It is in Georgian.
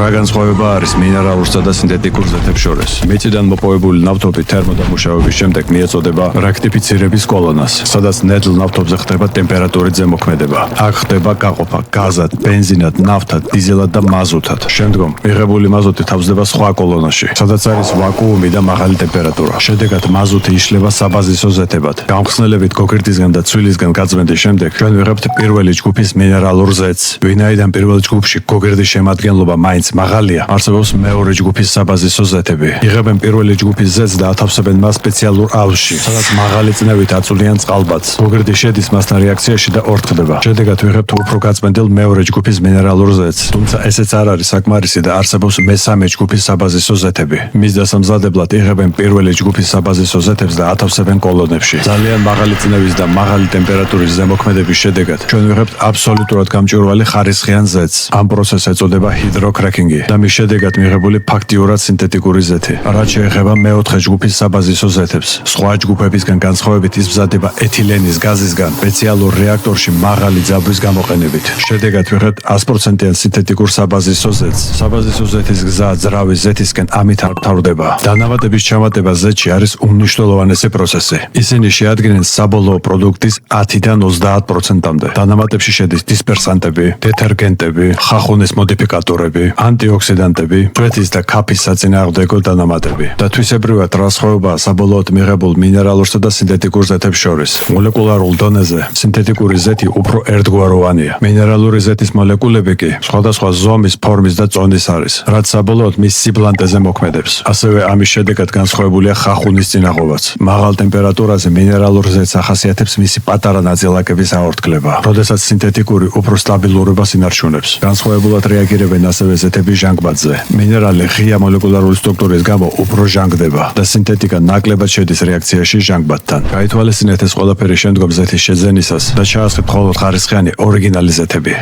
რა განსხვავება არის მინერალურსა და სინთეტიკურ ზეთებს შორის? მიწიდან მოპოვებული ნავთობი თერმოდამუშავების შემდეგ მიეწოდება რექტიფიცირების კოლონას, სადაც ნედლ ნავთობზე ხდება ტემპერატურის ზემოქმედება. აქ ხდება გაყოფა გაზად, ბენზინად, ნავთად, დიზელად და მაზუთად. შემდგომ მიღებული მაზუთი თავსდება სხვა კოლონაში, სადაც არის ვაკუუმი და მაღალი ტემპერატურა. შედეგად მაზუთი იშლება საბაზისო ზეთებად. გამხსნელებით გოგირდისგან და ცვილისგან გაწმენდის შემდეგ ჩვენ ვიღებთ პირველი ჯგუფის მინერალურ ზეთს. ვინაიდან პირველ ჯგუფში გოგირდის შემადგენლობა მაინც მაღალია, არსებობს მეორე ჯგუფის საბაზისო ზეთები. იღებენ პირველი ჯგუფის ზეთს და ათავსებენ მას სპეციალურ აუზში, სადაც მაღალი წნევით აწვდიან წყალბადს. გოგირდი შედის მასთან რეაქციაში და ორთქდება. შედეგად ვიღებთ უფრო გაწმენდილ მეორე ჯგუფის მინერალურ ზეთს. თუმცა ესეც არ არის საკმარისი და არსებობს მესამე ჯგუფის საბაზისო ზეთები. მის დასამზადებლად იღებენ პირველი ჯგუფის საბაზისო ზეთებს და ათავსებენ კოლონებში. ძალიან მაღალი წნევის და მაღალი ტემპერატურის ზემოქმედების შედეგად ჩვენ ვიღებთ აბსოლუტურად გამჭვირვალე ხარისხიან ზეთს. ამ პროცესს ეწოდება ჰიდროკრეკინგი და მის შედეგად მიღებული ფაქტიურად სინთეტიკური ზეთი. რაც შეეხება მეოთხე ჯგუფის საბაზისო ზეთებს, სხვა ჯგუფებისგან განსხვავებით ის მზადდება ეთილენის გაზისგან სპეციალურ რეაქტორში მაღალი ძაბვის გამოყენებით. შედეგად ვიღებთ 100%-იან სინთეტიკურ საბაზისო ზეთს. საბაზისო ზეთის გზა ძრავის ზეთისკენ ამით არ მთავრდება. დანამატების ჩამატება ზეთში არის უმნიშვნელოვანესი პროცესი. ისინი შეადგენენ საბოლოო პროდუქტის 10-დან 30%-მდე. დანამატებში შედის დისპერსანტები, დეთერგენტები, ხახუნის მოდიფიკატორები, ანტიოქსიდანტები, წვეთის და ქაფის საწინააღმდეგო დანამატები. და თვისებრივად რა სხვაობაა საბოლოოდ მიღებულ მინერალურსა და სინთეტიკურ ზეთებს შორის? მოლეკულარულ დონეზე სინთეტიკური ზეთი უფრო ერთგვაროვანია. მინერალური ზეთის მოლეკულები კი სხვადასხვა ზომის, ფორმის და წონის არის, რაც საბოლოოდ მის სიბლანტეზე მოქმედებს. ასევე ამის შედეგად განსხვავებულია ხახუნის წინაღობაც. მაღალ ტემპერატურაზე მინერალურ ზეთს ახასიათებს მისი პატარა ნაწილაკების აორთქლება, როდესაც სინთეტიკური უფრო სტაბილურობას ინარჩუნებს. განსხვავებულად რეაგირებენ ასევე ზეთების ჟანგბადზე. მინერალი ღია მოლეკულარული სტრუქტურის გამო უფრო ჟანგდება და სინთეტიკა ნაკლებად შედის რეაქციაში ჟანგბადთან. გაითვალისწინეთ ეს ყველაფერი შემდგომ ზეთის შეძენისას და ჩაასხეთ მხოლოდ ხარისხიანი ორიგინალი ზეთები.